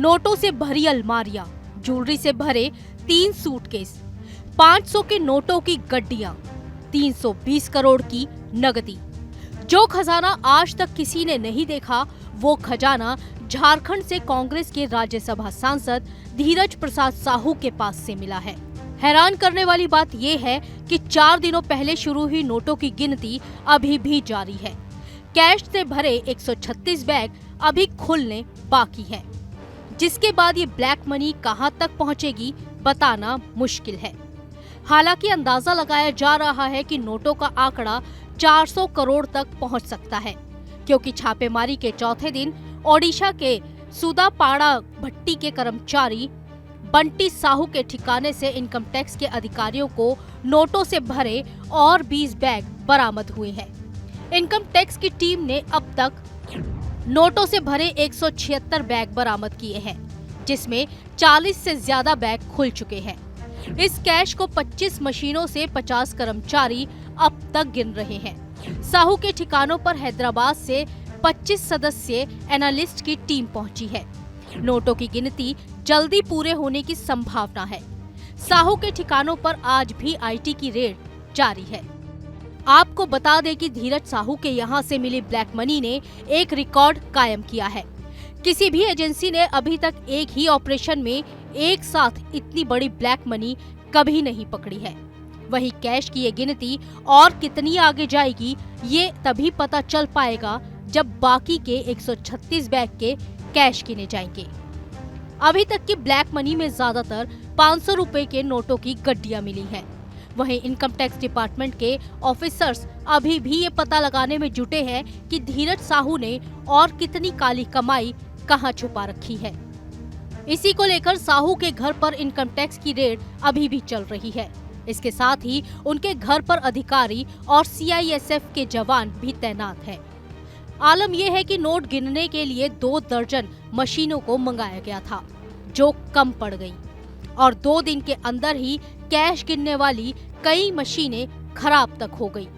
नोटों से भरी अलमारियां, ज्वेलरी से भरे 3 सूटकेस, 500 के नोटों की गड्डियां, 320 करोड़ की नकदी। जो खजाना आज तक किसी ने नहीं देखा, वो खजाना झारखंड से कांग्रेस के राज्यसभा सांसद धीरज प्रसाद साहू के पास से मिला है। हैरान करने वाली बात ये है कि 4 दिनों पहले शुरू हुई नोटों की गिनती अभी भी जारी है। कैश से भरे 136 बैग अभी खुलने बाकी है, जिसके बाद ये ब्लैक मनी कहां तक पहुंचेगी बताना मुश्किल है। हालांकि अंदाजा लगाया जा रहा है कि नोटों का आंकड़ा 400 करोड़ तक पहुंच सकता है, क्योंकि छापेमारी के चौथे दिन ओडिशा के सुदापाड़ा भट्टी के कर्मचारी बंटी साहू के ठिकाने से इनकम टैक्स के अधिकारियों को नोटों से भरे और 20 बैग बरामद हुए हैं। इनकम टैक्स की टीम ने अब तक नोटों से भरे 176 बैग बरामद किए हैं, जिसमें 40 से ज्यादा बैग खुल चुके हैं। इस कैश को 25 मशीनों से 50 कर्मचारी अब तक गिन रहे हैं। साहू के ठिकानों पर हैदराबाद से 25 सदस्यीय एनालिस्ट की टीम पहुंची है। नोटों की गिनती जल्दी पूरे होने की संभावना है। साहू के ठिकानों पर आज भी आईटी की रेड जारी है। आपको बता दें कि धीरज साहू के यहां से मिली ब्लैक मनी ने एक रिकॉर्ड कायम किया है। किसी भी एजेंसी ने अभी तक एक ही ऑपरेशन में एक साथ इतनी बड़ी ब्लैक मनी कभी नहीं पकड़ी है। वही कैश की ये गिनती और कितनी आगे जाएगी, ये तभी पता चल पाएगा जब बाकी के 136 बैग के कैश गिने जाएंगे। अभी तक की ब्लैक मनी में ज्यादातर 500 रुपए के नोटों की गड्डियां मिली हैं। वहीं इनकम टैक्स डिपार्टमेंट के ऑफिसर्स अभी भी ये पता लगाने में जुटे हैं कि धीरज साहू ने और कितनी काली कमाई कहां छुपा रखी है। इसी को लेकर साहू के घर पर इनकम टैक्स की रेड अभी भी चल रही है। इसके साथ ही उनके घर पर अधिकारी और सीआईएसएफ के जवान भी तैनात हैं। आलम यह है कि नोट गिनने के लिए 2 दर्जन मशीनों को मंगाया गया था, जो कम पड़ गई, और 2 दिन के अंदर ही कैश गिनने वाली कई मशीनें खराब तक हो गई।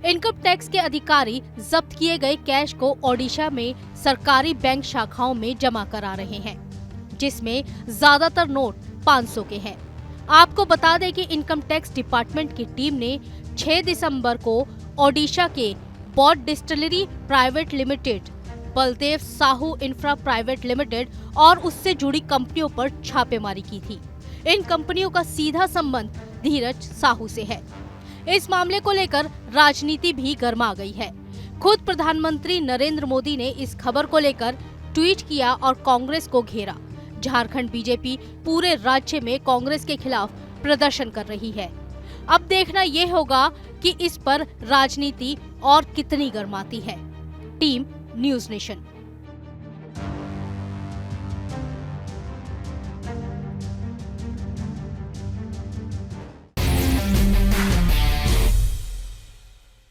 इनकम टैक्स के अधिकारी जब्त किए गए कैश को ओडिशा में सरकारी बैंक शाखाओं में जमा करा रहे हैं, जिसमें ज्यादातर नोट 500 के हैं। आपको बता दें कि इनकम टैक्स डिपार्टमेंट की टीम ने 6 दिसंबर को ओडिशा के Boudh distillery private limited, Baldev Sahu infra private limited और उससे जुड़ी कंपनियों पर छापेमारी की थी। इन कंपनियों का सीधा संबंध धीरज साहू से है। इस मामले को लेकर राजनीति भी गर्मा गई है। खुद प्रधानमंत्री नरेंद्र मोदी ने इस खबर को लेकर ट्वीट किया और कांग्रेस को घेरा। झारखंड बीजेपी पूरे राज्य में कांग्रेस के खिलाफ प्रदर्शन कर रही है। अब देखना ये होगा कि इस पर राजनीति और कितनी गर्माती है। Team news nation.